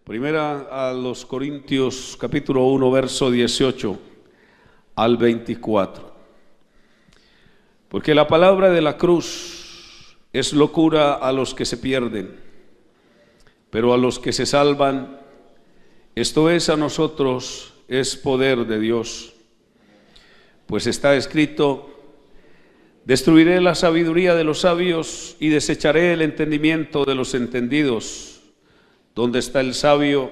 Primera a los Corintios capítulo 1 verso 18 al 24. Porque la palabra de la cruz es locura a los que se pierden, pero a los que se salvan, esto es a nosotros, es poder de Dios. Pues está escrito: destruiré la sabiduría de los sabios y desecharé el entendimiento de los entendidos. ¿Dónde está el sabio?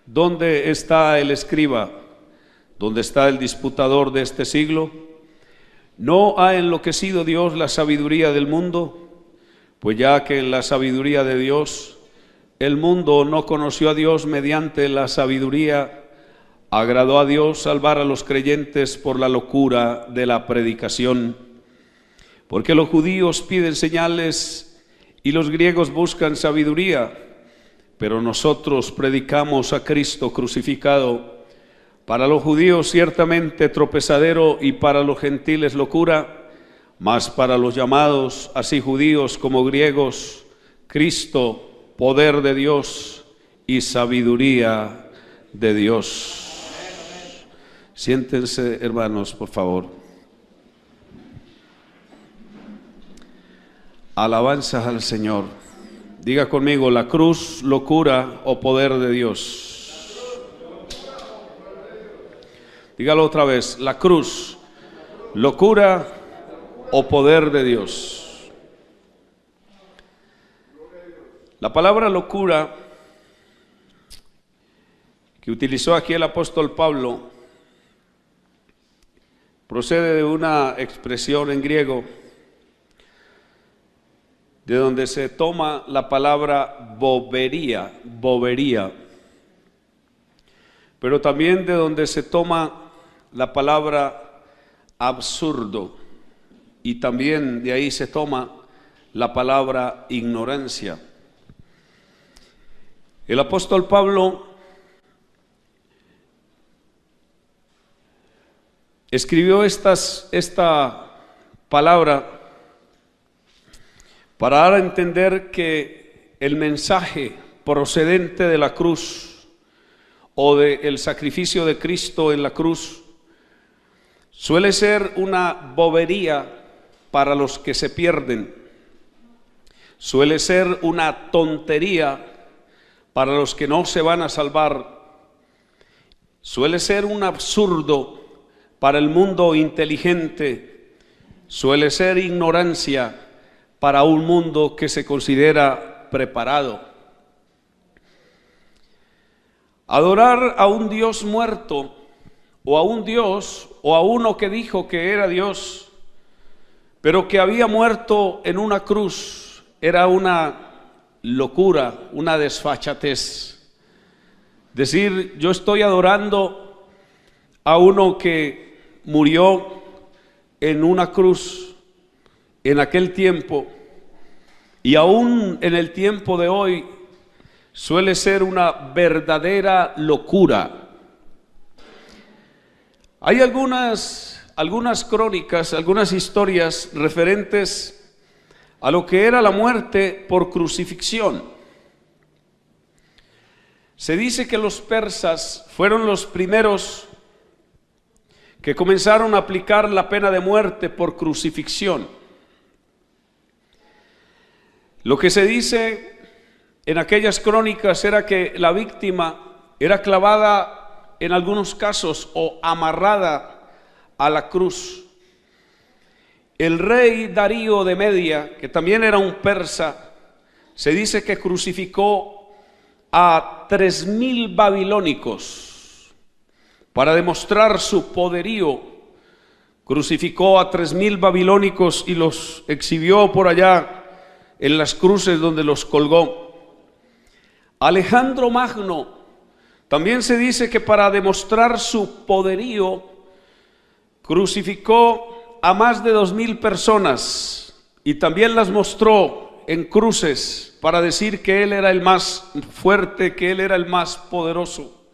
¿Dónde está el escriba? ¿Dónde está el disputador de este siglo? ¿No ha enloquecido Dios la sabiduría del mundo? Pues ya que en la sabiduría de Dios el mundo no conoció a Dios mediante la sabiduría, agradó a Dios salvar a los creyentes por la locura de la predicación. Porque los judíos piden señales y los griegos buscan sabiduría, pero nosotros predicamos a Cristo crucificado, para los judíos ciertamente tropezadero y para los gentiles locura, mas para los llamados, así judíos como griegos, Cristo, poder de Dios y sabiduría de Dios. Siéntense, hermanos, por favor. Alabanzas al Señor. Diga conmigo: la cruz, locura o poder de Dios. Dígalo otra vez: la cruz, locura o poder de Dios. La palabra locura que utilizó aquí el apóstol Pablo procede de una expresión en griego, de donde se toma la palabra bobería, pero también de donde se toma la palabra absurdo, y también de ahí se toma la palabra ignorancia. El apóstol Pablo escribió esta palabra para dar a entender que el mensaje procedente de la cruz o del sacrificio de Cristo en la cruz suele ser una bobería para los que se pierden, suele ser una tontería para los que no se van a salvar, suele ser un absurdo para el mundo inteligente, suele ser ignorancia para un mundo que se considera preparado. Adorar a un Dios muerto, o a un Dios, o a uno que dijo que era Dios, pero que había muerto en una cruz, era una locura, una desfachatez. Decir: yo estoy adorando a uno que murió en una cruz en aquel tiempo, y aún en el tiempo de hoy, suele ser una verdadera locura. Hay algunas crónicas, algunas historias referentes a lo que era la muerte por crucifixión. Se dice que los persas fueron los primeros que comenzaron a aplicar la pena de muerte por crucifixión. Lo que se dice en aquellas crónicas era que la víctima era clavada en algunos casos o amarrada a la cruz. El rey Darío de Media, que también era un persa, se dice que crucificó a 3,000 babilónicos para demostrar su poderío. Crucificó a 3,000 babilónicos y los exhibió por allá en las cruces donde los colgó. Alejandro Magno también se dice que para demostrar su poderío crucificó a más de 2,000 personas y también las mostró en cruces para decir que él era el más fuerte, que él era el más poderoso.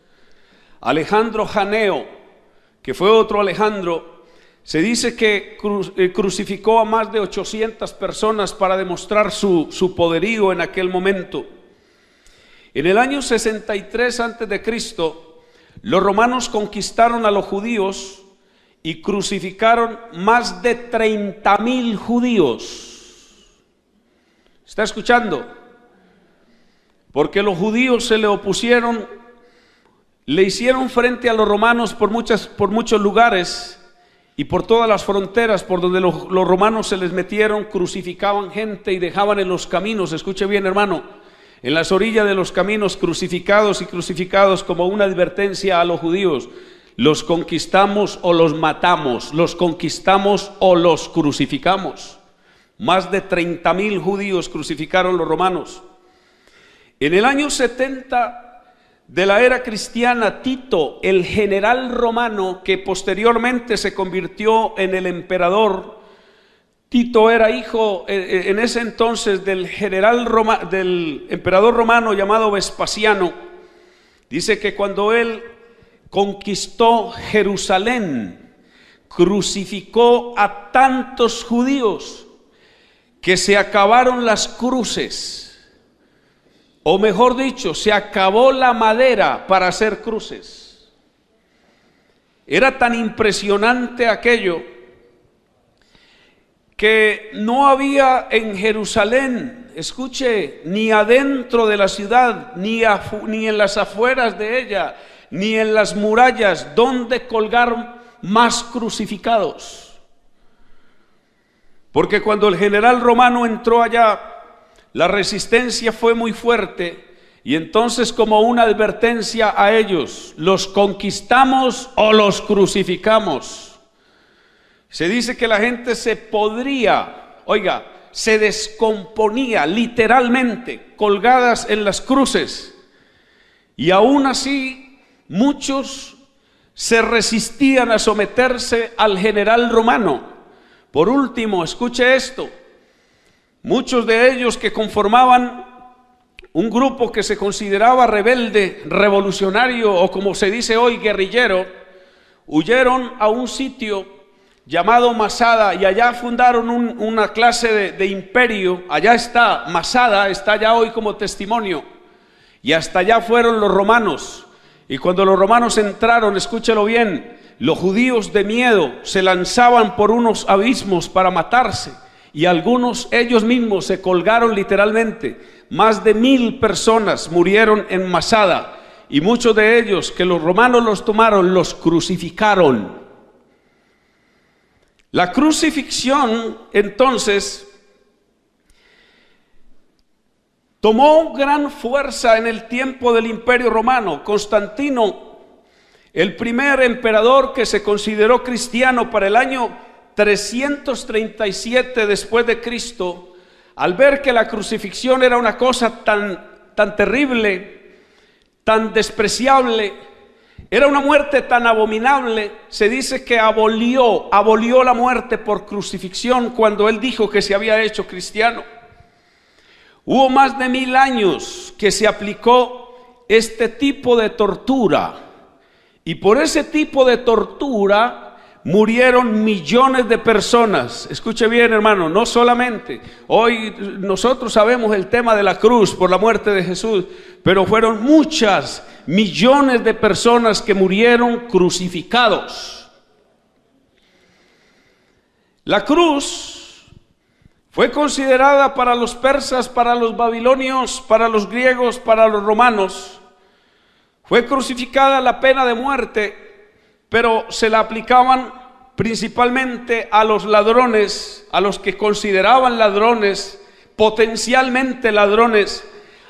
Alejandro Janeo, que fue otro Alejandro, se dice que crucificó a más de 800 personas para demostrar su poderío en aquel momento. En el año 63 antes de Cristo, los romanos conquistaron a los judíos y crucificaron más de 30,000 judíos. ¿Está escuchando? Porque los judíos se le opusieron, le hicieron frente a los romanos por muchos lugares y por todas las fronteras por donde los romanos se les metieron, crucificaban gente y dejaban en los caminos. Escuche bien, hermano, en las orillas de los caminos crucificados y crucificados, como una advertencia a los judíos: los conquistamos o los matamos, los conquistamos o los crucificamos. Más de 30,000 judíos crucificaron los romanos. En el año 70 de la era cristiana, Tito, el general romano que posteriormente se convirtió en el emperador, Tito era hijo en ese entonces del del emperador romano llamado Vespasiano. Dice que cuando él conquistó Jerusalén, crucificó a tantos judíos que se acabaron las cruces. O mejor dicho, se acabó la madera para hacer cruces. Era tan impresionante aquello que no había en Jerusalén, escuche, ni adentro de la ciudad, ni en las afueras de ella, ni en las murallas, donde colgar más crucificados. Porque cuando el general romano entró allá, la resistencia fue muy fuerte y entonces, como una advertencia a ellos: los conquistamos o los crucificamos. Se dice que la gente se podría, oiga, se descomponía literalmente, colgadas en las cruces, y aún así muchos se resistían a someterse al general romano. Por último, escuche esto: muchos de ellos que conformaban un grupo que se consideraba rebelde, revolucionario o, como se dice hoy, guerrillero, huyeron a un sitio llamado Masada y allá fundaron una clase de imperio. Allá está Masada, está allá hoy como testimonio, y hasta allá fueron los romanos. Y cuando los romanos entraron, escúchelo bien, los judíos de miedo se lanzaban por unos abismos para matarse. Y algunos ellos mismos se colgaron literalmente. Más de 1,000 personas murieron en Masada, y muchos de ellos, que los romanos los tomaron, los crucificaron. La crucifixión entonces tomó gran fuerza en el tiempo del Imperio Romano. Constantino, el primer emperador que se consideró cristiano para el año 337 después de Cristo, al ver que la crucifixión era una cosa tan terrible, tan despreciable, era una muerte tan abominable, se dice que abolió la muerte por crucifixión cuando él dijo que se había hecho cristiano. Hubo más de 1000 años que se aplicó este tipo de tortura, y por ese tipo de tortura murieron millones de personas. Escuche bien, hermano, no solamente hoy nosotros sabemos el tema de la cruz por la muerte de Jesús, pero fueron muchas, millones de personas que murieron crucificados. La cruz fue considerada para los persas, para los babilonios, para los griegos, para los romanos. Fue crucificada la pena de muerte, pero se la aplicaban principalmente a los ladrones, a los que consideraban ladrones, potencialmente ladrones,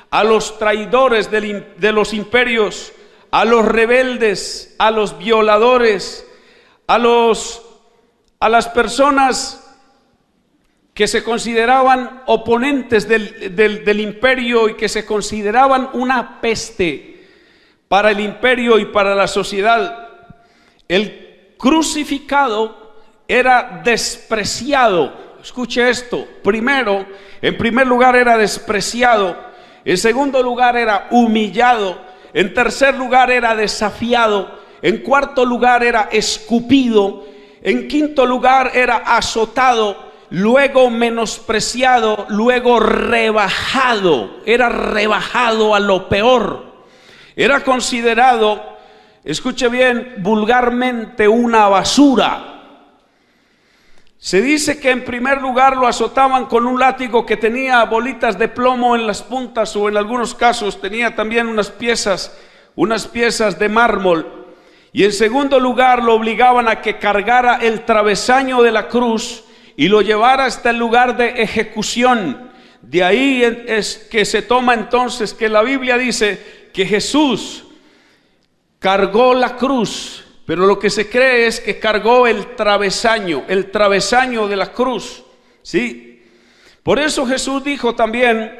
a los traidores de los imperios, a los rebeldes, a los violadores, a las personas que se consideraban oponentes del imperio y que se consideraban una peste para el imperio y para la sociedad. El crucificado era despreciado. Escuche esto: en primer lugar era despreciado, en segundo lugar era humillado, en tercer lugar era desafiado, en cuarto lugar era escupido, en quinto lugar era azotado. luego menospreciado, luego rebajado. Era rebajado a lo peor. Era considerado, escuche bien, vulgarmente una basura. Se dice que en primer lugar lo azotaban con un látigo que tenía bolitas de plomo en las puntas, o en algunos casos tenía también unas piezas de mármol. Y en segundo lugar lo obligaban a que cargara el travesaño de la cruz y lo llevara hasta el lugar de ejecución. De ahí es que se toma entonces que la Biblia dice que Jesús cargó la cruz, pero lo que se cree es que cargó el travesaño de la cruz, ¿sí? Por eso Jesús dijo también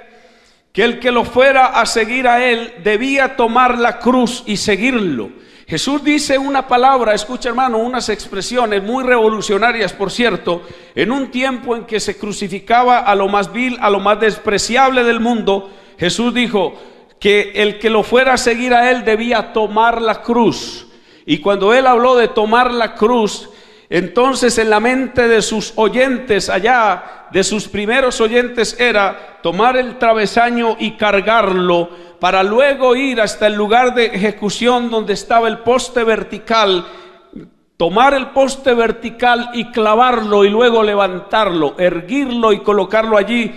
que el que lo fuera a seguir a él debía tomar la cruz y seguirlo. Jesús dice una palabra, escucha hermano, unas expresiones muy revolucionarias, por cierto, en un tiempo en que se crucificaba a lo más vil, a lo más despreciable del mundo. Jesús dijo que el que lo fuera a seguir a él debía tomar la cruz. Y cuando él habló de tomar la cruz, entonces en la mente de sus oyentes allá, de sus primeros oyentes, era tomar el travesaño y cargarlo para luego ir hasta el lugar de ejecución donde estaba el poste vertical, tomar el poste vertical y clavarlo y luego levantarlo, erguirlo y colocarlo allí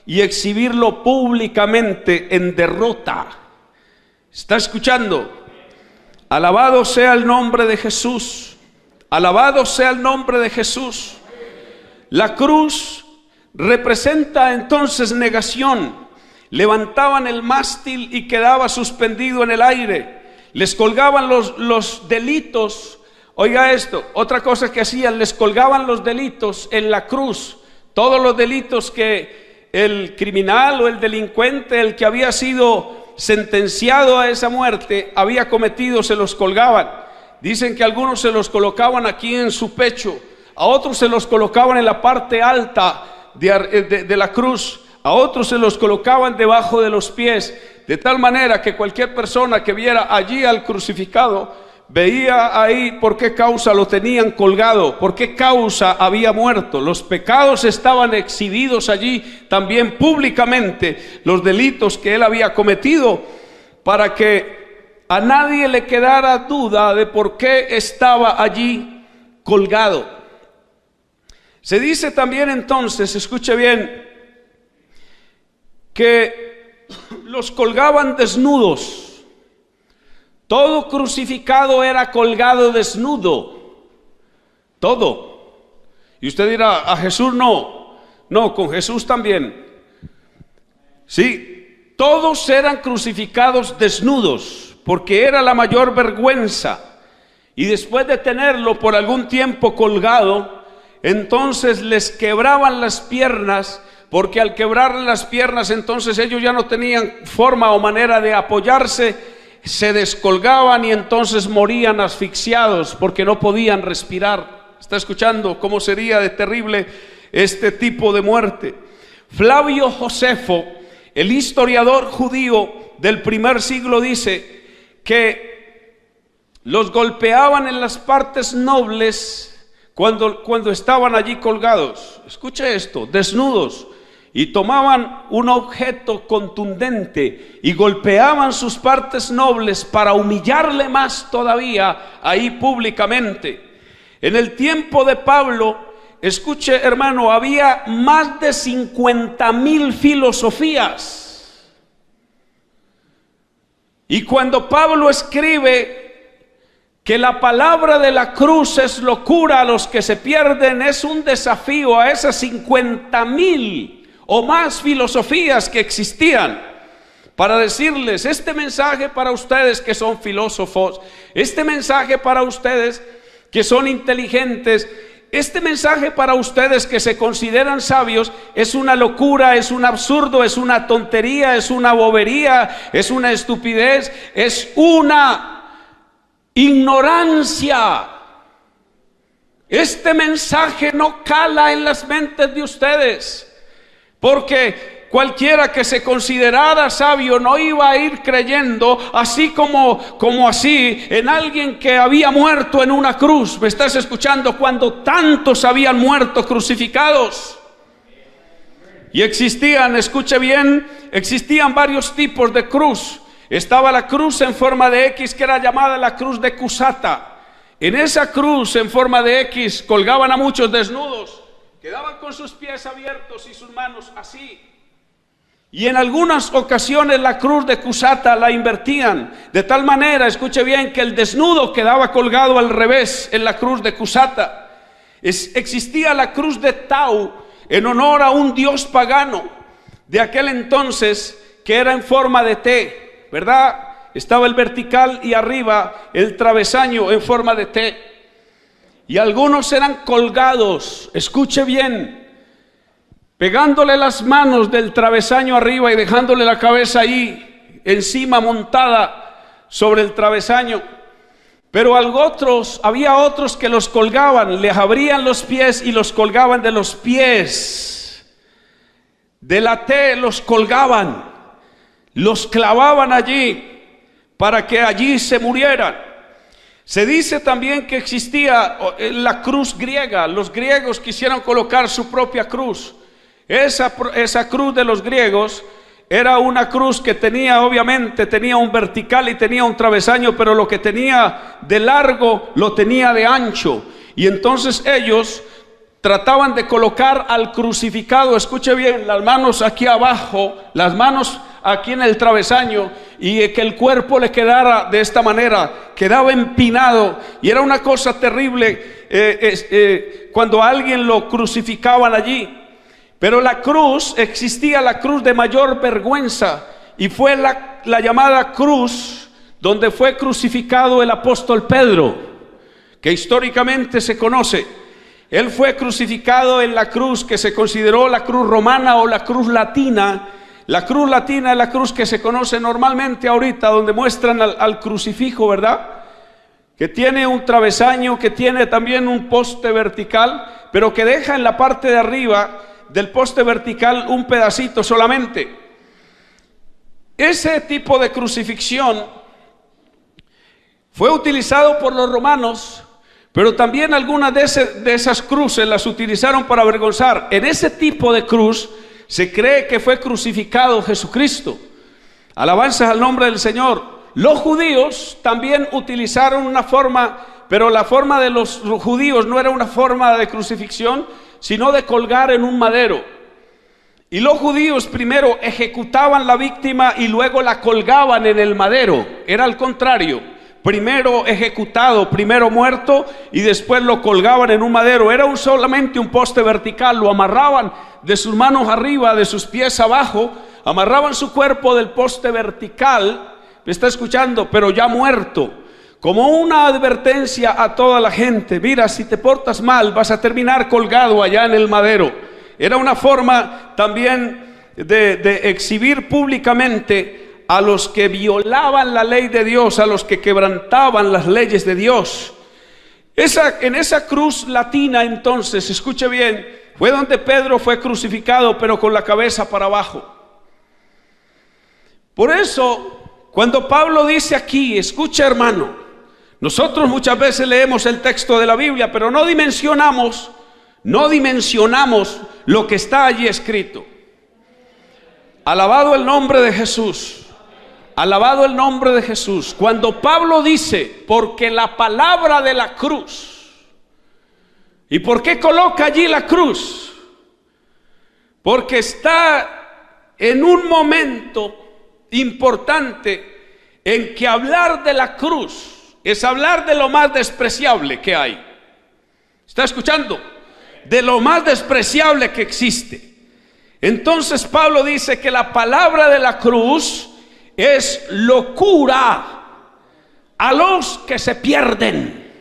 y exhibirlo públicamente en derrota. ¿Está escuchando? Alabado sea el nombre de Jesús. Alabado sea el nombre de Jesús. La cruz representa entonces negación. Levantaban el mástil y quedaba suspendido en el aire. Les colgaban los delitos. Oiga esto, otra cosa que hacían, les colgaban los delitos en la cruz. Todos los delitos que el criminal o el delincuente, el que había sido sentenciado a esa muerte, había cometido, se los colgaban. Dicen que algunos se los colocaban aquí en su pecho, a otros se los colocaban en la parte alta de la cruz, a otros se los colocaban debajo de los pies, de tal manera que cualquier persona que viera allí al crucificado veía ahí por qué causa lo tenían colgado, por qué causa había muerto. Los pecados estaban exhibidos allí también públicamente, los delitos que él había cometido, para que a nadie le quedara duda de por qué estaba allí colgado. Se dice también entonces, escuche bien, que los colgaban desnudos. Todo crucificado era colgado desnudo, todo. Y usted dirá, a Jesús no, con Jesús también. Sí, todos eran crucificados desnudos, porque era la mayor vergüenza. Y después de tenerlo por algún tiempo colgado, entonces les quebraban las piernas, porque al quebrarle las piernas, entonces ellos ya no tenían forma o manera de apoyarse, se descolgaban y entonces morían asfixiados porque no podían respirar. ¿Está escuchando cómo sería de terrible este tipo de muerte? Flavio Josefo, el historiador judío del primer siglo, dice que los golpeaban en las partes nobles cuando estaban allí colgados. Escuche esto, desnudos. Y tomaban un objeto contundente y golpeaban sus partes nobles para humillarle más todavía ahí públicamente. En el tiempo de Pablo, escuche hermano, había más de 50,000 filosofías. Y cuando Pablo escribe que la palabra de la cruz es locura a los que se pierden, es un desafío a esas 50,000 o más filosofías que existían, para decirles: este mensaje para ustedes que son filósofos, este mensaje para ustedes que son inteligentes, este mensaje para ustedes que se consideran sabios, es una locura, es un absurdo, es una tontería, es una bobería, es una estupidez, es una ignorancia. Este mensaje no cala en las mentes de ustedes, porque cualquiera que se considerara sabio no iba a ir creyendo así como así en alguien que había muerto en una cruz. ¿Me estás escuchando? Cuando tantos habían muerto crucificados. Y existían, escuche bien, existían varios tipos de cruz. Estaba la cruz en forma de X, que era llamada la cruz de Cusata. En esa cruz en forma de X colgaban a muchos desnudos, quedaban con sus pies abiertos y sus manos así. Y en algunas ocasiones la cruz de Cusata la invertían, de tal manera, escuche bien, que el desnudo quedaba colgado al revés en la cruz de Cusata. Existía la cruz de Tau, en honor a un dios pagano de aquel entonces, que era en forma de T, ¿verdad? Estaba el vertical y arriba el travesaño en forma de T. Y algunos eran colgados, escuche bien, pegándole las manos del travesaño arriba y dejándole la cabeza ahí encima montada sobre el travesaño. Pero había otros que los colgaban, les abrían los pies y los colgaban de los pies. De la T los colgaban, los clavaban allí para que allí se murieran. Se dice también que existía la cruz griega. Los griegos quisieron colocar su propia cruz. Esa cruz de los griegos era una cruz que obviamente tenía un vertical y tenía un travesaño, pero lo que tenía de largo lo tenía de ancho. Y entonces ellos trataban de colocar al crucificado, escuche bien, las manos aquí abajo, las manos aquí en el travesaño, y que el cuerpo le quedara de esta manera, quedaba empinado, y era una cosa terrible cuando a alguien lo crucificaban allí. Pero la cruz, existía la cruz de mayor vergüenza, y fue la llamada cruz donde fue crucificado el apóstol Pedro, que históricamente se conoce. Él fue crucificado en la cruz que se consideró la cruz romana o la cruz latina. La cruz latina es la cruz que se conoce normalmente ahorita, donde muestran al crucifijo, ¿verdad? Que tiene un travesaño, que tiene también un poste vertical, pero que deja en la parte de arriba del poste vertical un pedacito solamente. Ese tipo de crucifixión fue utilizado por los romanos, pero también algunas de esas cruces las utilizaron para avergonzar. En ese tipo de cruz se cree que fue crucificado Jesucristo. Alabanzas al nombre del Señor. Los judíos también utilizaron una forma, pero la forma de los judíos no era una forma de crucifixión, sino de colgar en un madero. Y los judíos primero ejecutaban la víctima y luego la colgaban en el madero. Era al contrario, primero ejecutado, primero muerto, y después lo colgaban en un madero. Era solamente un poste vertical, lo amarraban de sus manos arriba, de sus pies abajo, amarraban su cuerpo del poste vertical, me está escuchando, pero ya muerto, como una advertencia a toda la gente: mira, si te portas mal vas a terminar colgado allá en el madero. Era una forma también de exhibir públicamente a los que violaban la ley de Dios, a los que quebrantaban las leyes de Dios. En esa cruz latina, entonces, escuche bien, fue donde Pedro fue crucificado, pero con la cabeza para abajo. Por eso, cuando Pablo dice aquí, escucha hermano, nosotros muchas veces leemos el texto de la Biblia, pero no dimensionamos lo que está allí escrito. Alabado el nombre de Jesús. Alabado el nombre de Jesús. Cuando Pablo dice, porque la palabra de la cruz. ¿Y por qué coloca allí la cruz? Porque está en un momento importante en que hablar de la cruz es hablar de lo más despreciable que hay. ¿Está escuchando? De lo más despreciable que existe. Entonces Pablo dice que la palabra de la cruz es locura a los que se pierden.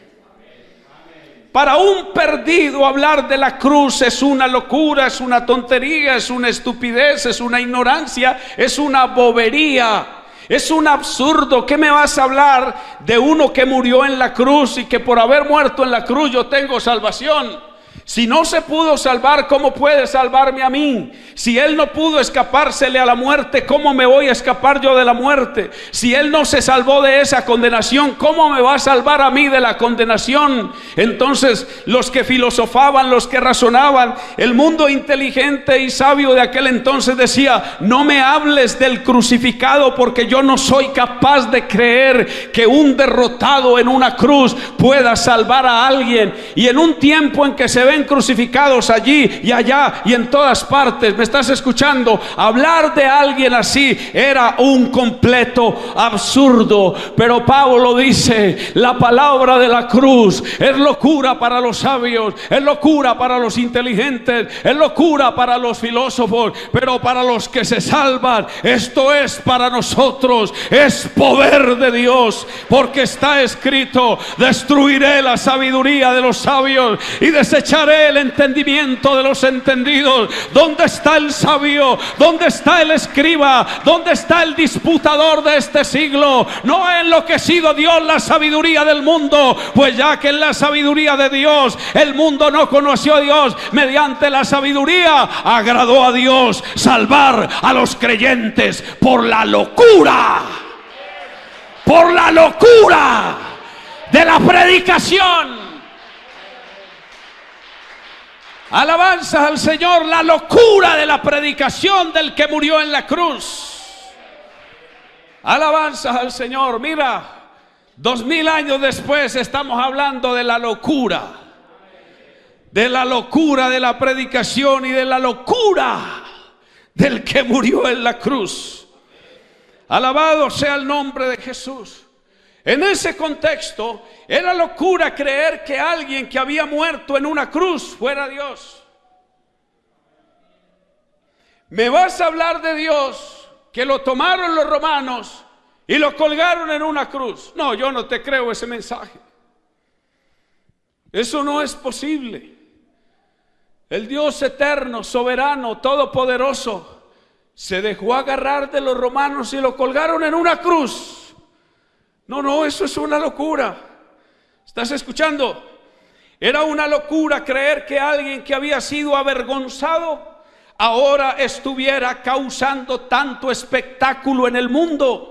Para un perdido hablar de la cruz es una locura, es una tontería, es una estupidez, es una ignorancia, es una bobería. Es un absurdo. ¿Qué me vas a hablar de uno que murió en la cruz y que por haber muerto en la cruz yo tengo salvación? Si no se pudo salvar, ¿cómo puede salvarme a mí? Si Él no pudo escapársele a la muerte, ¿cómo me voy a escapar yo de la muerte? Si Él no se salvó de esa condenación, ¿cómo me va a salvar a mí de la condenación? Entonces los que filosofaban, los que razonaban, el mundo inteligente y sabio de aquel entonces decía: no me hables del crucificado, porque yo no soy capaz de creer que un derrotado en una cruz pueda salvar a alguien. Y en un tiempo en que se ven crucificados allí y allá y en todas partes, ¿me estás escuchando? Hablar de alguien así era un completo absurdo. Pero Pablo dice: la palabra de la cruz es locura para los sabios, es locura para los inteligentes, es locura para los filósofos, pero para los que se salvan, esto es para nosotros, es poder de Dios, porque está escrito: destruiré la sabiduría de los sabios y desecharé el entendimiento de los entendidos. ¿Dónde está el sabio? ¿Dónde está el escriba? ¿Dónde está el disputador de este siglo? No ha enloquecido Dios la sabiduría del mundo, pues ya que en la sabiduría de Dios el mundo no conoció a Dios, mediante la sabiduría agradó a Dios salvar a los creyentes por la locura de la predicación. Alabanza al Señor. La locura de la predicación del que murió en la cruz. Alabanza al Señor. Mira, 2000 años después estamos hablando de la locura. De la locura de la predicación y de la locura del que murió en la cruz. Alabado sea el nombre de Jesús. En ese contexto, era locura creer que alguien que había muerto en una cruz fuera Dios. Me vas a hablar de Dios, que lo tomaron los romanos y lo colgaron en una cruz. No, yo no te creo ese mensaje. Eso no es posible. El Dios eterno, soberano, todopoderoso, se dejó agarrar de los romanos y lo colgaron en una cruz. No, eso es una locura. ¿Estás escuchando? Era una locura creer que alguien que había sido avergonzado ahora estuviera causando tanto espectáculo en el mundo.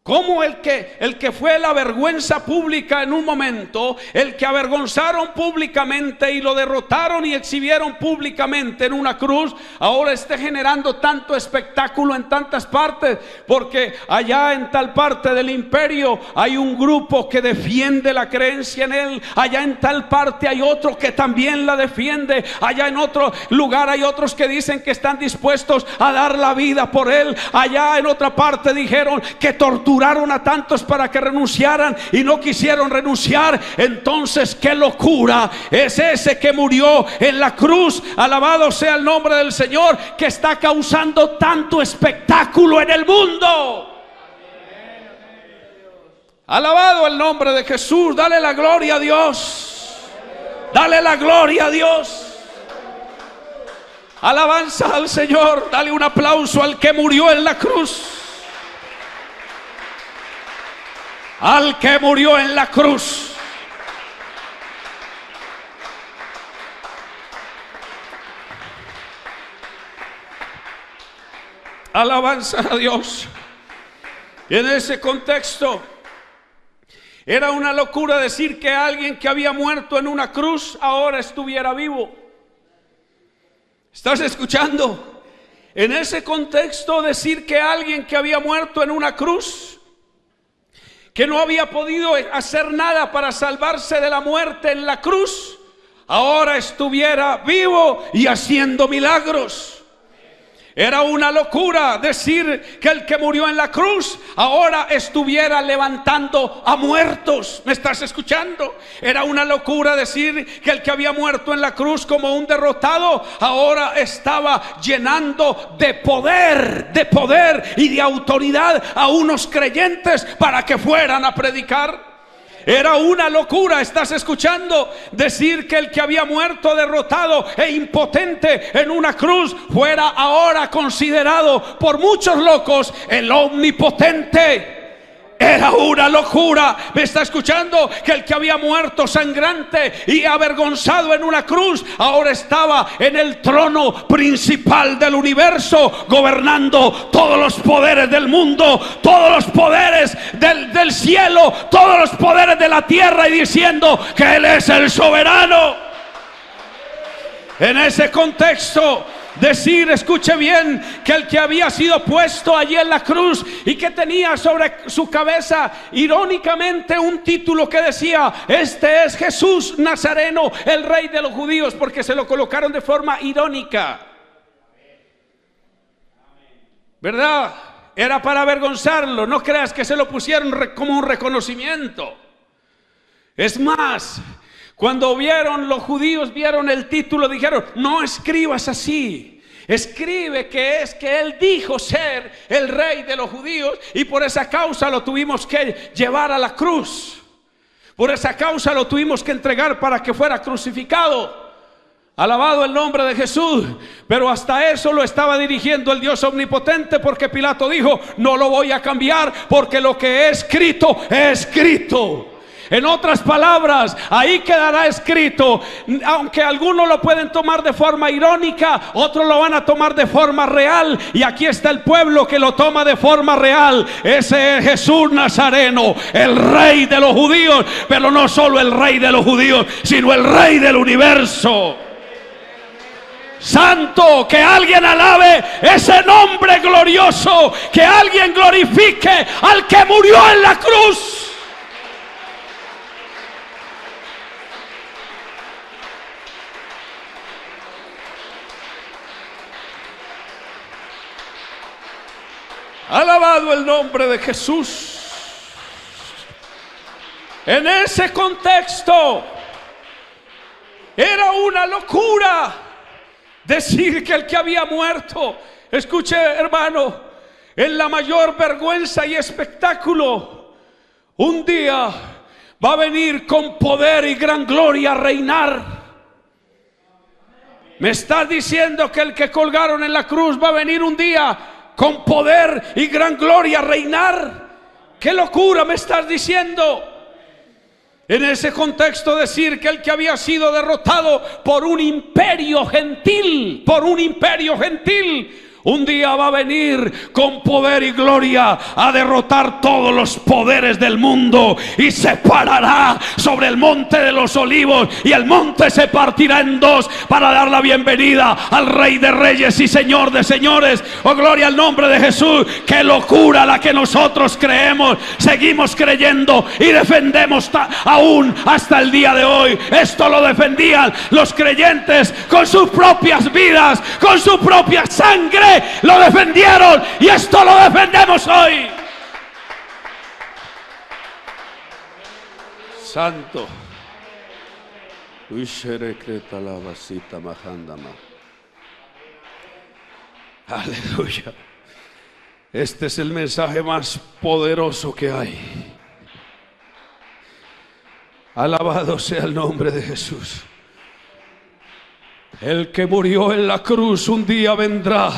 Como el que fue la vergüenza pública en un momento, el que avergonzaron públicamente y lo derrotaron y exhibieron públicamente en una cruz, ahora esté generando tanto espectáculo en tantas partes, porque allá en tal parte del imperio hay un grupo que defiende la creencia en él, allá en tal parte hay otro que también la defiende, allá en otro lugar hay otros que dicen que están dispuestos a dar la vida por él, allá en otra parte dijeron que torturaron a tantos para que renunciaran y no quisieron renunciar. Entonces, qué locura es ese que murió en la cruz, alabado sea el nombre del Señor, que está causando tanto espectáculo en el mundo. Alabado el nombre de Jesús. Dale la gloria a Dios, dale la gloria a Dios. Alabanza al Señor. Dale un aplauso al que murió en la cruz. Al que murió en la cruz. Alabanza a Dios. En ese contexto, era una locura decir que alguien que había muerto en una cruz ahora estuviera vivo. ¿Estás escuchando? En ese contexto, decir que alguien que había muerto en una cruz, que no había podido hacer nada para salvarse de la muerte en la cruz, ahora estuviera vivo y haciendo milagros. Era una locura decir que el que murió en la cruz ahora estuviera levantando a muertos. ¿Me estás escuchando? Era una locura decir que el que había muerto en la cruz como un derrotado ahora estaba llenando de poder y de autoridad a unos creyentes para que fueran a predicar. Era una locura, ¿estás escuchando? Decir que el que había muerto derrotado e impotente en una cruz fuera ahora considerado por muchos locos el omnipotente, Era una locura. ¿Me está escuchando? Que el que había muerto sangrante y avergonzado en una cruz, ahora estaba en el trono principal del universo, gobernando todos los poderes del mundo, todos los poderes del cielo, todos los poderes de la tierra, y diciendo que Él es el soberano. En ese contexto, decir, escuche bien, que el que había sido puesto allí en la cruz y que tenía sobre su cabeza irónicamente un título que decía: este es Jesús Nazareno, el rey de los judíos, porque se lo colocaron de forma irónica, ¿verdad? Era para avergonzarlo. No creas que se lo pusieron como un reconocimiento. Es más, cuando los judíos vieron el título, dijeron: no escribas así, escribe que Él dijo ser el rey de los judíos, y por esa causa lo tuvimos que llevar a la cruz, por esa causa lo tuvimos que entregar para que fuera crucificado. Alabado el nombre de Jesús. Pero hasta eso lo estaba dirigiendo el Dios omnipotente, porque Pilato dijo: no lo voy a cambiar, porque lo que he escrito, he escrito. En otras palabras, ahí quedará escrito. Aunque algunos lo pueden tomar de forma irónica, otros lo van a tomar de forma real. Y aquí está el pueblo que lo toma de forma real. Ese es Jesús Nazareno, el rey de los judíos. Pero no solo el rey de los judíos, sino el rey del universo. Santo, que alguien alabe ese nombre glorioso, que alguien glorifique al que murió en la cruz. Alabado el nombre de Jesús. En ese contexto, era una locura decir que el que había muerto, escuche hermano, en la mayor vergüenza y espectáculo, un día va a venir con poder y gran gloria a reinar. Me estás diciendo que el que colgaron en la cruz va a venir un día con poder y gran gloria a reinar. ¡Qué locura me estás diciendo! En ese contexto, decir que el que había sido derrotado por un imperio gentil, un día va a venir con poder y gloria a derrotar todos los poderes del mundo, y se parará sobre el monte de los olivos, y el monte se partirá en dos para dar la bienvenida al Rey de Reyes y Señor de Señores. Oh, gloria al nombre de Jesús. Qué locura la que nosotros creemos, seguimos creyendo y defendemos aún hasta el día de hoy. Esto lo defendían los creyentes con sus propias vidas, con su propia sangre. Lo defendieron, y esto lo defendemos hoy. Santo. Aleluya. Este es el mensaje más poderoso que hay. Alabado sea el nombre de Jesús. El que murió en la cruz un día vendrá.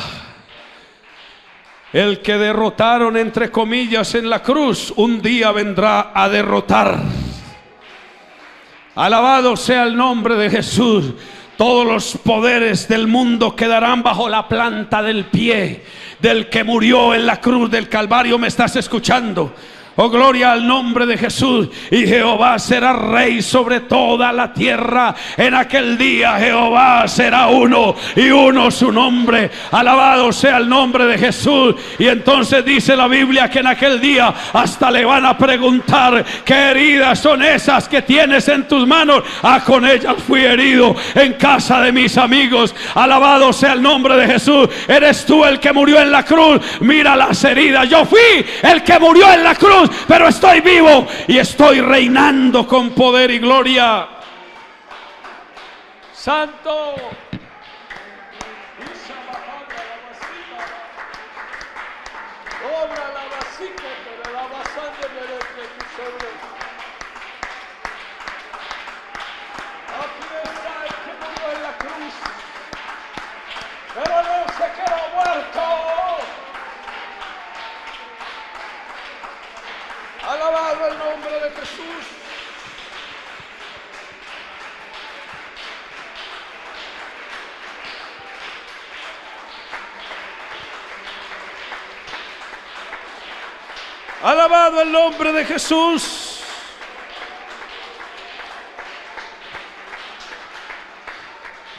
El que derrotaron entre comillas en la cruz un día vendrá a derrotar. Alabado sea el nombre de Jesús. Todos los poderes del mundo quedarán bajo la planta del pie del que murió en la cruz del Calvario. ¿Me estás escuchando? Oh, gloria al nombre de Jesús. Y Jehová será rey sobre toda la tierra. En aquel día Jehová será uno, y uno su nombre. Alabado sea el nombre de Jesús. Y entonces dice la Biblia que en aquel día hasta le van a preguntar: ¿qué heridas son esas que tienes en tus manos? Ah, con ellas fui herido en casa de mis amigos. Alabado sea el nombre de Jesús. Eres tú el que murió en la cruz. Mira las heridas. Yo fui el que murió en la cruz, pero estoy vivo y estoy reinando con poder y gloria. Santo. Pero no se quedó muerto. Alabado el nombre de Jesús.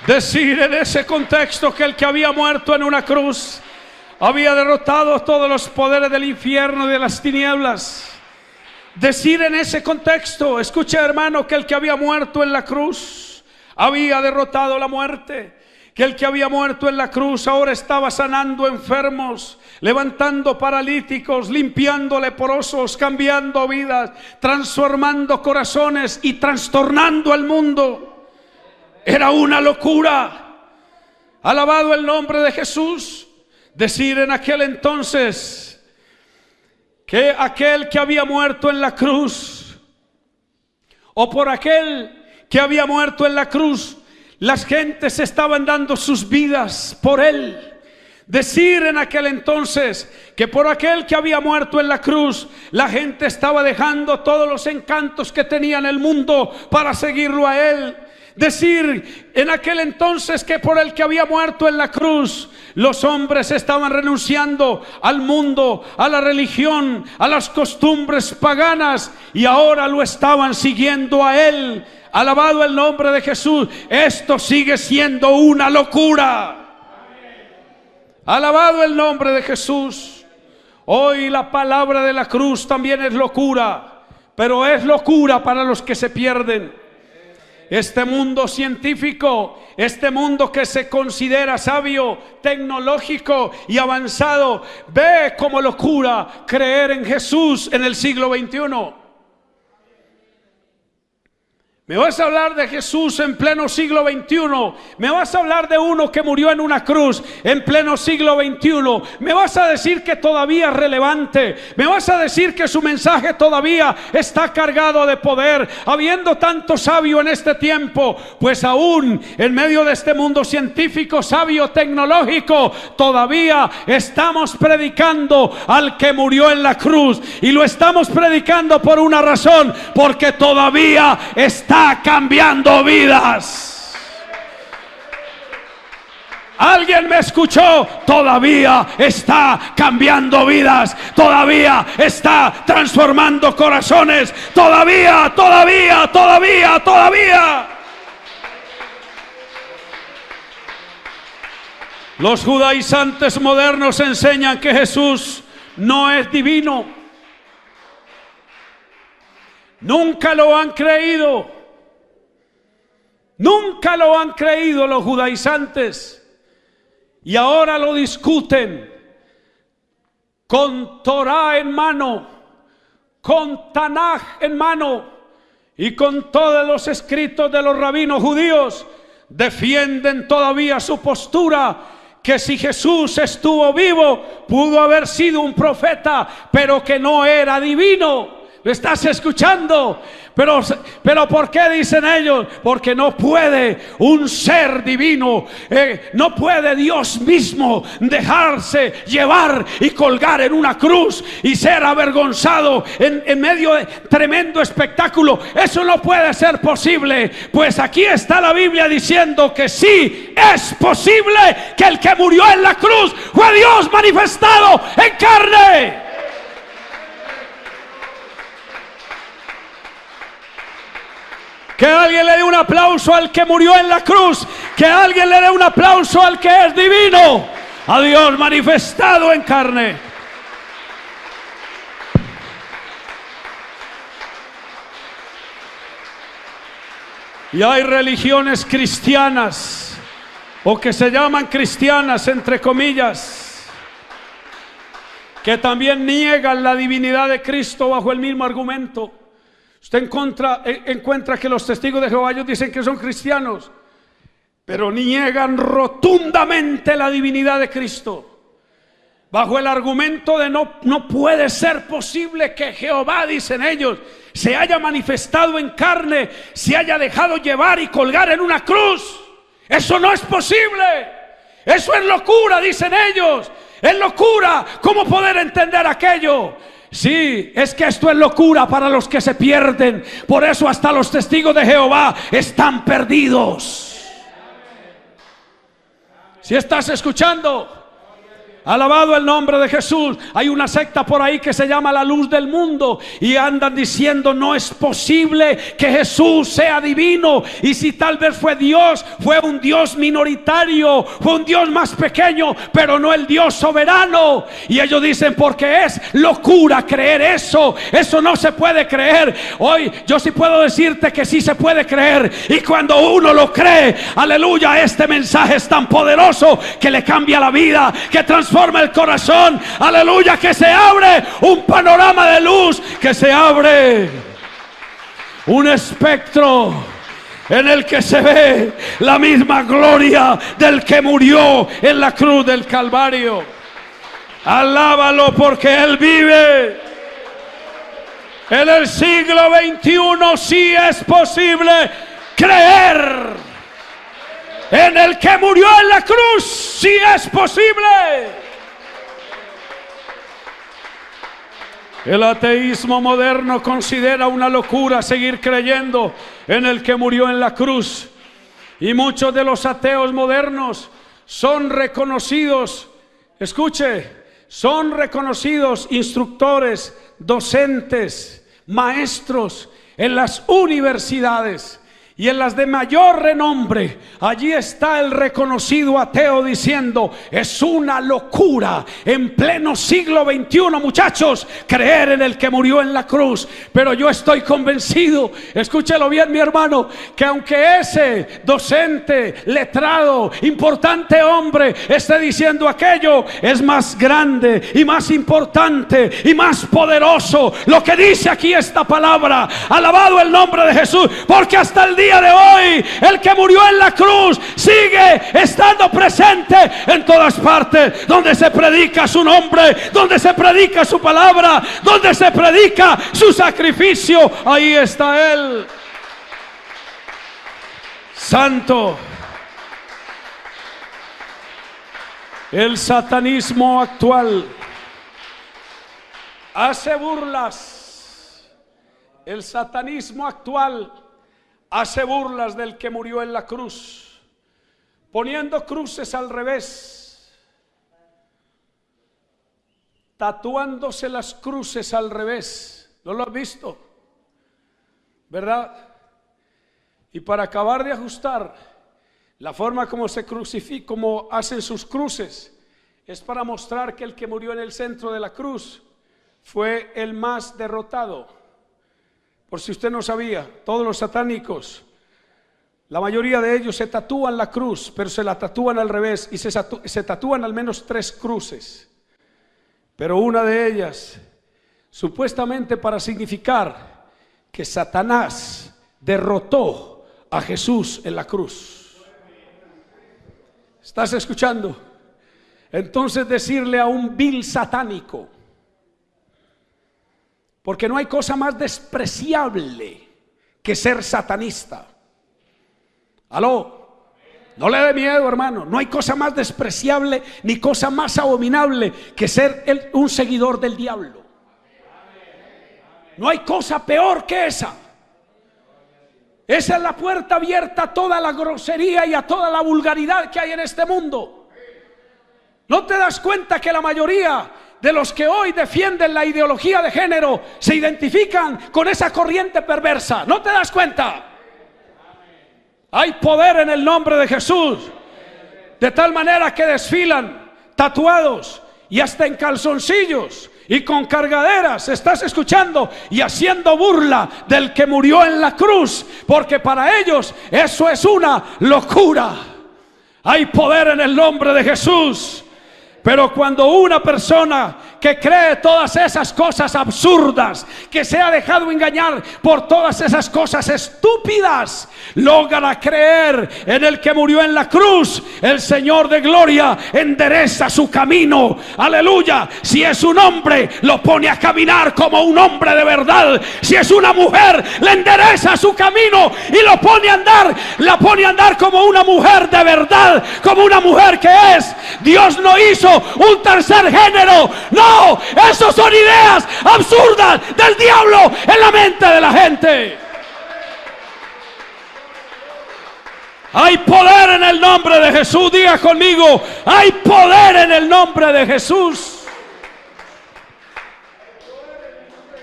Decir en ese contexto que el que había muerto en una cruz había derrotado todos los poderes del infierno y de las tinieblas. Decir en ese contexto, escucha hermano, que el que había muerto en la cruz había derrotado la muerte. Que el que había muerto en la cruz ahora estaba sanando enfermos, levantando paralíticos, limpiando leprosos, cambiando vidas, transformando corazones y trastornando al mundo. Era una locura. Alabado el nombre de Jesús. Decir en aquel entonces que aquel que había muerto en la cruz, o por aquel que había muerto en la cruz, las gentes estaban dando sus vidas por él. Decir en aquel entonces que por aquel que había muerto en la cruz, la gente estaba dejando todos los encantos que tenía en el mundo para seguirlo a él. Decir en aquel entonces que por el que había muerto en la cruz, los hombres estaban renunciando al mundo, a la religión, a las costumbres paganas, y ahora lo estaban siguiendo a él. Alabado el nombre de Jesús. Esto sigue siendo una locura. Alabado el nombre de Jesús. Hoy la palabra de la cruz también es locura, pero es locura para los que se pierden. Este mundo científico, este mundo que se considera sabio, tecnológico y avanzado, ve como locura creer en Jesús en el siglo XXI. Me vas a hablar de Jesús en pleno siglo XXI. Me vas a hablar de uno que murió en una cruz en pleno siglo XXI. Me vas a decir que todavía es relevante. Me vas a decir que su mensaje todavía está cargado de poder, habiendo tanto sabio en este tiempo. Pues aún en medio de este mundo científico, sabio, tecnológico, todavía estamos predicando al que murió en la cruz. Y lo estamos predicando por una razón: porque todavía está cambiando vidas. ¿Alguien me escuchó? Todavía está cambiando vidas. Todavía está transformando corazones. Todavía. Los judaizantes modernos enseñan que Jesús no es divino. Nunca lo han creído. Nunca lo han creído los judaizantes, y ahora lo discuten con Torá en mano, con Tanaj en mano y con todos los escritos de los rabinos judíos. Defienden todavía su postura, que si Jesús estuvo vivo, pudo haber sido un profeta, pero que no era divino. ¿Lo estás escuchando? Pero ¿por qué dicen ellos? Porque no puede un ser divino, no puede Dios mismo dejarse llevar y colgar en una cruz y ser avergonzado en medio de tremendo espectáculo. Eso no puede ser posible. Pues aquí está la Biblia diciendo que sí es posible, que el que murió en la cruz fue Dios manifestado en carne. Que alguien le dé un aplauso al que murió en la cruz. Que alguien le dé un aplauso al que es divino. A Dios manifestado en carne. Y hay religiones cristianas, o que se llaman cristianas entre comillas, que también niegan la divinidad de Cristo bajo el mismo argumento. Usted encuentra que los testigos de Jehová, ellos dicen que son cristianos, pero niegan rotundamente la divinidad de Cristo, bajo el argumento de no puede ser posible que Jehová, dicen ellos, se haya manifestado en carne, se haya dejado llevar y colgar en una cruz. Eso no es posible. Eso es locura, dicen ellos. Es locura. ¿Cómo poder entender aquello? Sí, es que esto es locura para los que se pierden. Por eso hasta los testigos de Jehová están perdidos. Si estás escuchando, alabado el nombre de Jesús. Hay una secta por ahí que se llama la luz del mundo y andan diciendo no es posible que Jesús sea divino, y si tal vez fue Dios, fue un Dios minoritario, fue un Dios más pequeño, pero no el Dios soberano. Y ellos dicen porque es locura creer eso, eso no se puede creer. Hoy yo sí puedo decirte que sí se puede creer, y cuando uno lo cree, aleluya, este mensaje es tan poderoso que le cambia la vida, que transforma el corazón, aleluya, que se abre un panorama de luz, que se abre un espectro en el que se ve la misma gloria del que murió en la cruz del Calvario. Alábalo porque Él vive. En el siglo XXI sí es posible creer. En el que murió en la cruz sí es posible. El ateísmo moderno considera una locura seguir creyendo en el que murió en la cruz. Y muchos de los ateos modernos son reconocidos, escuche, son reconocidos instructores, docentes, maestros en las universidades y en las de mayor renombre. Allí está el reconocido ateo diciendo es una locura en pleno siglo XXI, muchachos, creer en el que murió en la cruz. Pero yo estoy convencido, escúchelo bien mi hermano, que aunque ese docente, letrado, importante hombre esté diciendo aquello, es más grande y más importante y más poderoso lo que dice aquí esta palabra. Alabado el nombre de Jesús, porque hasta el día de hoy el que murió en la cruz sigue estando presente en todas partes donde se predica su nombre, donde se predica su palabra, donde se predica su sacrificio. Ahí está Él. Santo. El satanismo actual hace burlas. El satanismo actual hace burlas del que murió en la cruz, poniendo cruces al revés, tatuándose las cruces al revés. ¿No lo has visto? ¿Verdad? Y para acabar de ajustar la forma como se crucifican, como hacen sus cruces, es para mostrar que el que murió en el centro de la cruz fue el más derrotado. Por si usted no sabía, todos los satánicos, la mayoría de ellos se tatúan la cruz, pero se la tatúan al revés y se tatúan al menos 3 cruces. Pero una de ellas, supuestamente para significar que Satanás derrotó a Jesús en la cruz. ¿Estás escuchando? Entonces decirle a un vil satánico, porque no hay cosa más despreciable que ser satanista. ¿Aló? No le dé miedo, hermano. No hay cosa más despreciable ni cosa más abominable que ser un seguidor del diablo. No hay cosa peor que esa. Esa es la puerta abierta a toda la grosería y a toda la vulgaridad que hay en este mundo. ¿No te das cuenta que la mayoría de los que hoy defienden la ideología de género se identifican con esa corriente perversa? ¿No te das cuenta? Hay poder en el nombre de Jesús, de tal manera que desfilan tatuados y hasta en calzoncillos y con cargaderas, ¿estás escuchando? Y haciendo burla del que murió en la cruz, porque para ellos eso es una locura. Hay poder en el nombre de Jesús. Pero cuando una persona que cree todas esas cosas absurdas, que se ha dejado engañar por todas esas cosas estúpidas, logra creer en el que murió en la cruz, el Señor de gloria endereza su camino. Aleluya. Si es un hombre, lo pone a caminar como un hombre de verdad. Si es una mujer, le endereza su camino y lo pone a andar, la pone a andar como una mujer de verdad, como una mujer que es. Dios no hizo un tercer género, no No, esas son ideas absurdas del diablo en la mente de la gente. Hay poder en el nombre de Jesús. Diga conmigo, hay poder en el nombre de Jesús.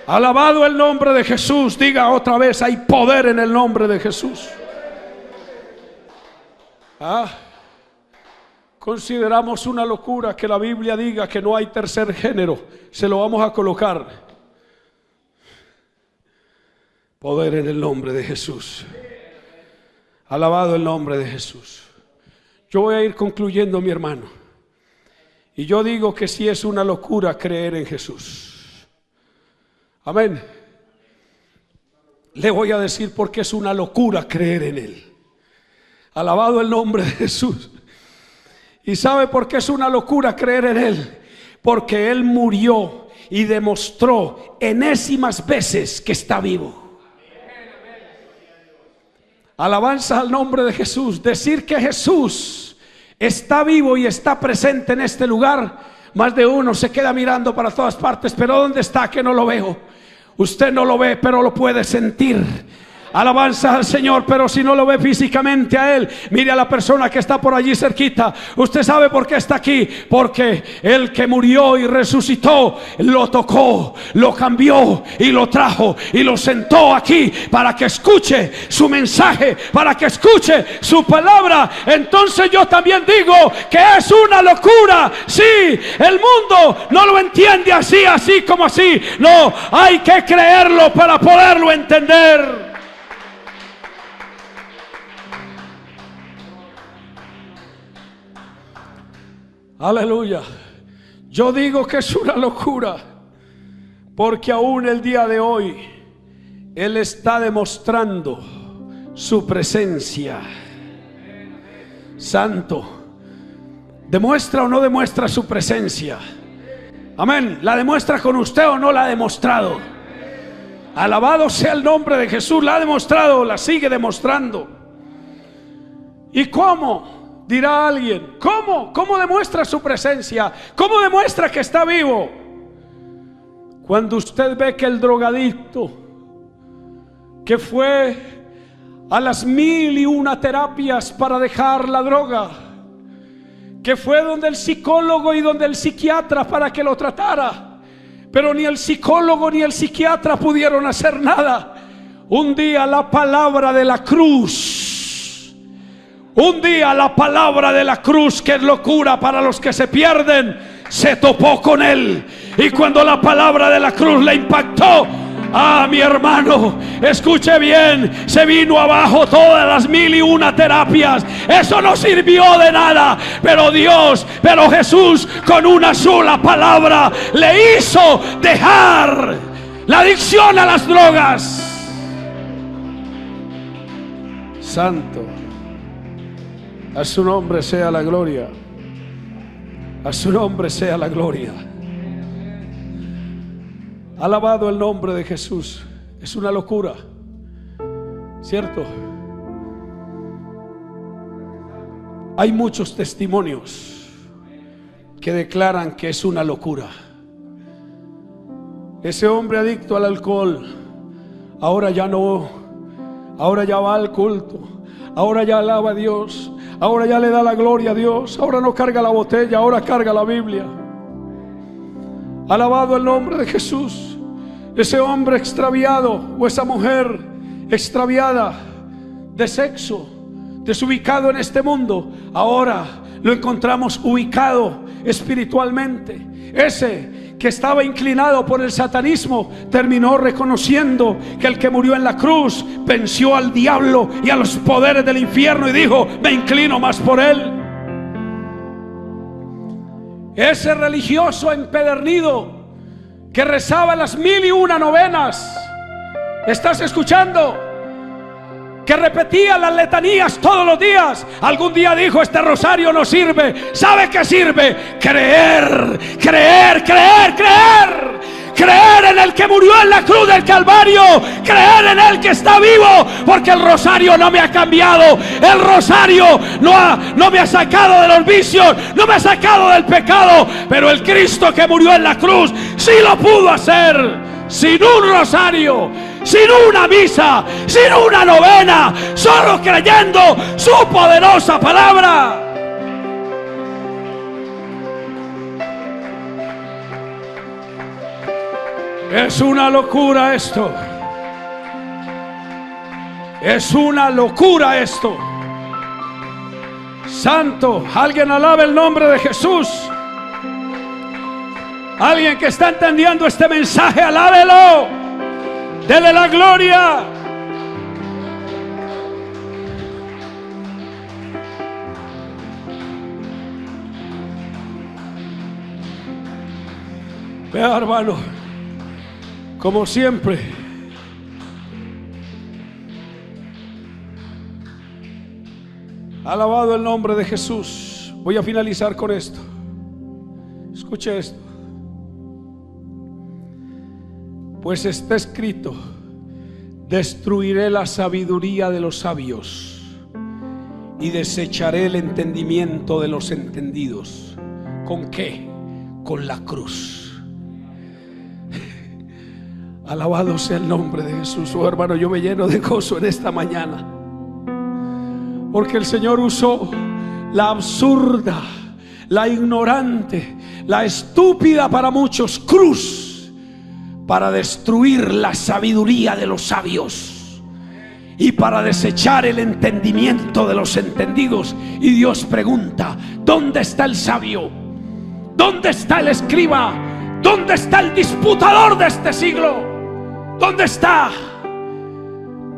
Alabado el nombre de Jesús. Diga otra vez, hay poder en el nombre de Jesús. Consideramos una locura que la Biblia diga que no hay tercer género. Se lo vamos a colocar. Poder en el nombre de Jesús. Alabado el nombre de Jesús. Yo voy a ir concluyendo, mi hermano. Y yo digo que sí es una locura creer en Jesús. Amén. Le voy a decir por qué es una locura creer en Él. Alabado el nombre de Jesús. ¿Y sabe por qué es una locura creer en Él? Porque Él murió y demostró enésimas veces que está vivo. Alabanza al nombre de Jesús. Decir que Jesús está vivo y está presente en este lugar, más de uno se queda mirando para todas partes. Pero ¿dónde está? Que no lo veo. Usted no lo ve, pero lo puede sentir. Alabanza al Señor. Pero si no lo ve físicamente a Él, mire a la persona que está por allí cerquita. Usted sabe por qué está aquí. Porque el que murió y resucitó lo tocó, lo cambió y lo trajo y lo sentó aquí para que escuche su mensaje, para que escuche su palabra. Entonces yo también digo que es una locura. Sí, el mundo no lo entiende así como así. No, hay que creerlo para poderlo entender. Aleluya. Yo digo que es una locura, porque aún el día de hoy Él está demostrando su presencia. Santo. ¿Demuestra o no demuestra su presencia? Amén. ¿La demuestra con usted o no la ha demostrado? Alabado sea el nombre de Jesús. La ha demostrado, la sigue demostrando. ¿Y cómo? Dirá alguien, ¿cómo demuestra su presencia? ¿Cómo demuestra que está vivo? Cuando usted ve que el drogadicto que fue a las 1001 terapias para dejar la droga, que fue donde el psicólogo y donde el psiquiatra para que lo tratara, pero ni el psicólogo ni el psiquiatra pudieron hacer nada. Un día la palabra de la cruz, un día la palabra de la cruz, que es locura para los que se pierden, se topó con él. Y cuando la palabra de la cruz le impactó, mi hermano, escuche bien, se vino abajo todas las 1001 terapias. Eso no sirvió de nada. Pero Jesús, con una sola palabra, le hizo dejar la adicción a las drogas. Santo. A su nombre sea la gloria. A su nombre sea la gloria. Alabado el nombre de Jesús. Es una locura, ¿cierto? Hay muchos testimonios que declaran que es una locura. Ese hombre adicto al alcohol, ahora ya no, ahora ya va al culto, ahora ya alaba a Dios, ahora ya le da la gloria a Dios, ahora no carga la botella, ahora carga la Biblia. Alabado el nombre de Jesús. Ese hombre extraviado o esa mujer extraviada de sexo, desubicado en este mundo, ahora lo encontramos ubicado espiritualmente. Ese que estaba inclinado por el satanismo terminó reconociendo que el que murió en la cruz venció al diablo y a los poderes del infierno y dijo: me inclino más por él. Ese religioso empedernido que rezaba las 1001 novenas, ¿estás escuchando? Que repetía las letanías todos los días. Algún día dijo: este rosario no sirve. ¿Sabe qué sirve? Creer, creer, creer, creer. creer en el que murió en la cruz del Calvario, creer en el que está vivo, porque el rosario no me ha cambiado, el rosario no me ha sacado de los vicios, no me ha sacado del pecado, pero el Cristo que murió en la cruz sí lo pudo hacer, sin un rosario, sin una misa, sin una novena, solo creyendo su poderosa palabra. Es una locura esto. Es una locura esto. Santo, alguien alabe el nombre de Jesús. Alguien que está entendiendo este mensaje, alábelo. Dele la gloria. Vea, hermano, como siempre, alabado el nombre de Jesús. Voy a finalizar con esto. Escuche esto. Pues está escrito: destruiré la sabiduría de los sabios y desecharé el entendimiento de los entendidos. ¿Con qué? Con la cruz. Alabado sea el nombre de Jesús. Oh, hermano, yo me lleno de gozo en esta mañana, porque el Señor usó la absurda, la ignorante, la estúpida para muchos cruz para destruir la sabiduría de los sabios y para desechar el entendimiento de los entendidos. Y Dios pregunta: ¿dónde está el sabio? ¿Dónde está el escriba? ¿Dónde está el disputador de este siglo? ¿Dónde está?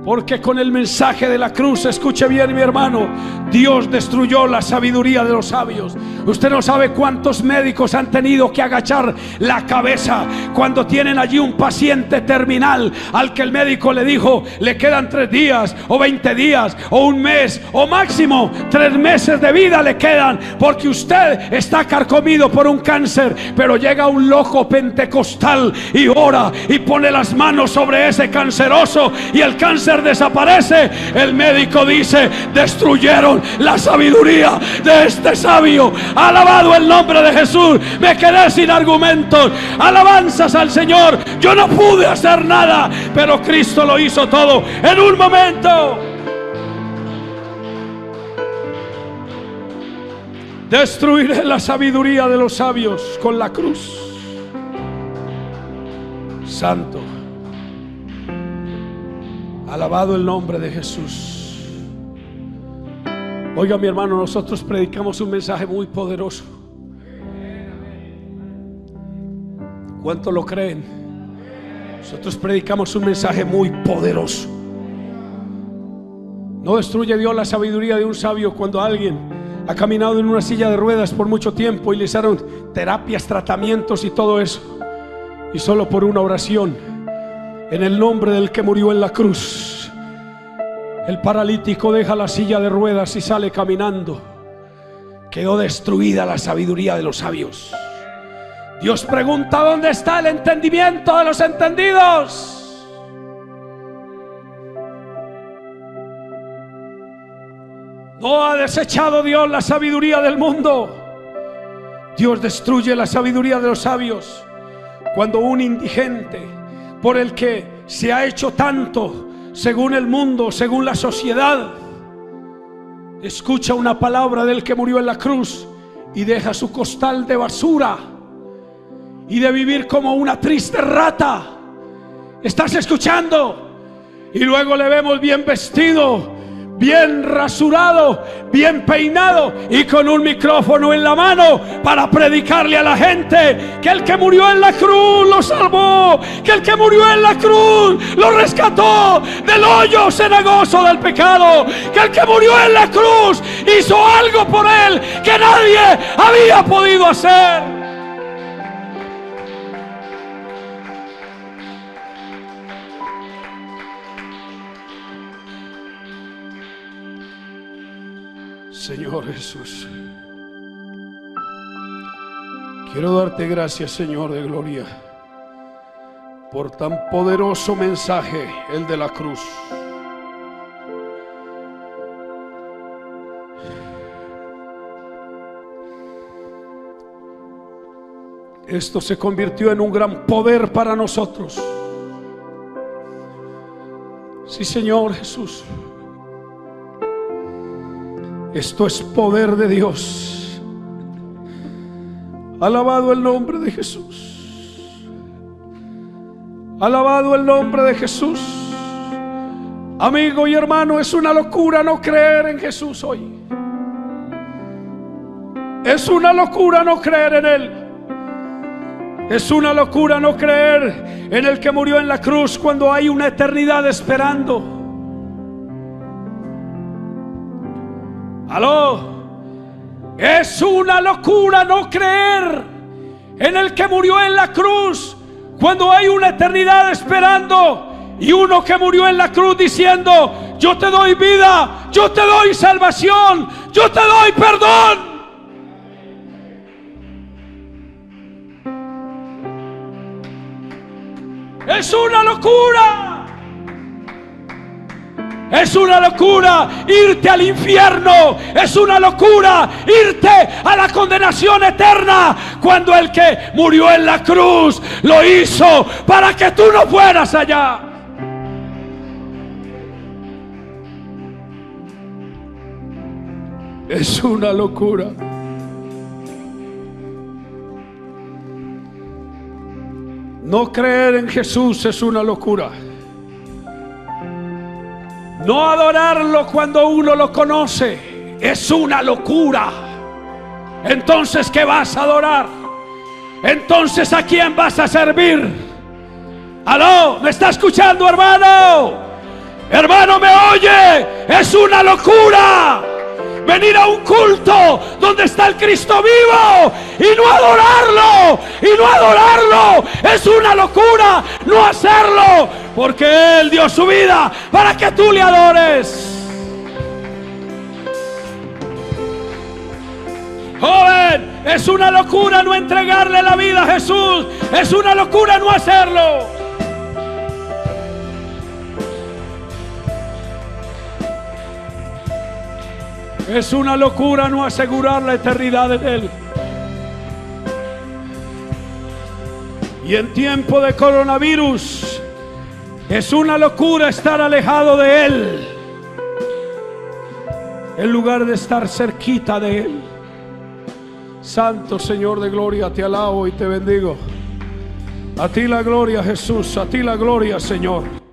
Porque con el mensaje de la cruz, escuche bien, mi hermano, Dios destruyó la sabiduría de los sabios. Usted no sabe cuántos médicos han tenido que agachar la cabeza cuando tienen allí un paciente terminal al que el médico le dijo: le quedan 3 días o 20 días o un mes o máximo 3 meses de vida le quedan, porque usted está carcomido por un cáncer. Pero llega un loco pentecostal y ora y pone las manos sobre ese canceroso y el cáncer desaparece. El médico dice: destruyeron la sabiduría de este sabio. Alabado el nombre de Jesús. Me quedé sin argumentos. Alabanzas al Señor. Yo no pude hacer nada, pero Cristo lo hizo todo en un momento. Destruiré la sabiduría de los sabios con la cruz. Santo, alabado el nombre de Jesús. Oiga, mi hermano, nosotros predicamos un mensaje muy poderoso. ¿Cuánto lo creen? Nosotros predicamos un mensaje muy poderoso. No destruye Dios la sabiduría de un sabio cuando alguien ha caminado en una silla de ruedas por mucho tiempo y le hicieron terapias, tratamientos y todo eso, y solo por una oración en el nombre del que murió en la cruz, el paralítico deja la silla de ruedas y sale caminando. Quedó destruida la sabiduría de los sabios. Dios pregunta: ¿dónde está el entendimiento de los entendidos? No ha desechado Dios la sabiduría del mundo. Dios destruye la sabiduría de los sabios cuando un indigente, por el que se ha hecho tanto según el mundo, según la sociedad, escucha una palabra del que murió en la cruz y deja su costal de basura y de vivir como una triste rata. ¿Estás escuchando? Y luego le vemos bien vestido, bien rasurado, bien peinado y con un micrófono en la mano para predicarle a la gente que el que murió en la cruz lo salvó, que el que murió en la cruz lo rescató del hoyo cenagoso del pecado, que el que murió en la cruz hizo algo por él que nadie había podido hacer. Señor Jesús, quiero darte gracias, Señor de gloria, por tan poderoso mensaje, el de la cruz. Esto se convirtió en un gran poder para nosotros. Sí, Señor Jesús. Esto es poder de Dios. Alabado el nombre de Jesús. Alabado el nombre de Jesús. Amigo y hermano, es una locura no creer en Jesús hoy. Es una locura no creer en Él. Es una locura no creer en el que murió en la cruz cuando hay una eternidad esperando. Aló. Es una locura no creer en el que murió en la cruz cuando hay una eternidad esperando, y uno que murió en la cruz diciendo: yo te doy vida, yo te doy salvación, yo te doy perdón. Es una locura. Es una locura irte al infierno. Es una locura irte a la condenación eterna, cuando el que murió en la cruz lo hizo para que tú no fueras allá. Es una locura. No creer en Jesús es una locura. No adorarlo cuando uno lo conoce es una locura. Entonces, ¿qué vas a adorar? Entonces, ¿a quién vas a servir? ¿Aló? ¿Me está escuchando, hermano? Hermano, ¿me oye? Es una locura venir a un culto donde está el Cristo vivo y no adorarlo, es una locura no hacerlo, porque Él dio su vida para que tú le adores. Joven, es una locura no entregarle la vida a Jesús, es una locura no hacerlo. Es una locura no asegurar la eternidad en Él. Y en tiempo de coronavirus es una locura estar alejado de Él, en lugar de estar cerquita de Él. Santo Señor de gloria, te alabo y te bendigo. A ti la gloria, Jesús, a ti la gloria, Señor.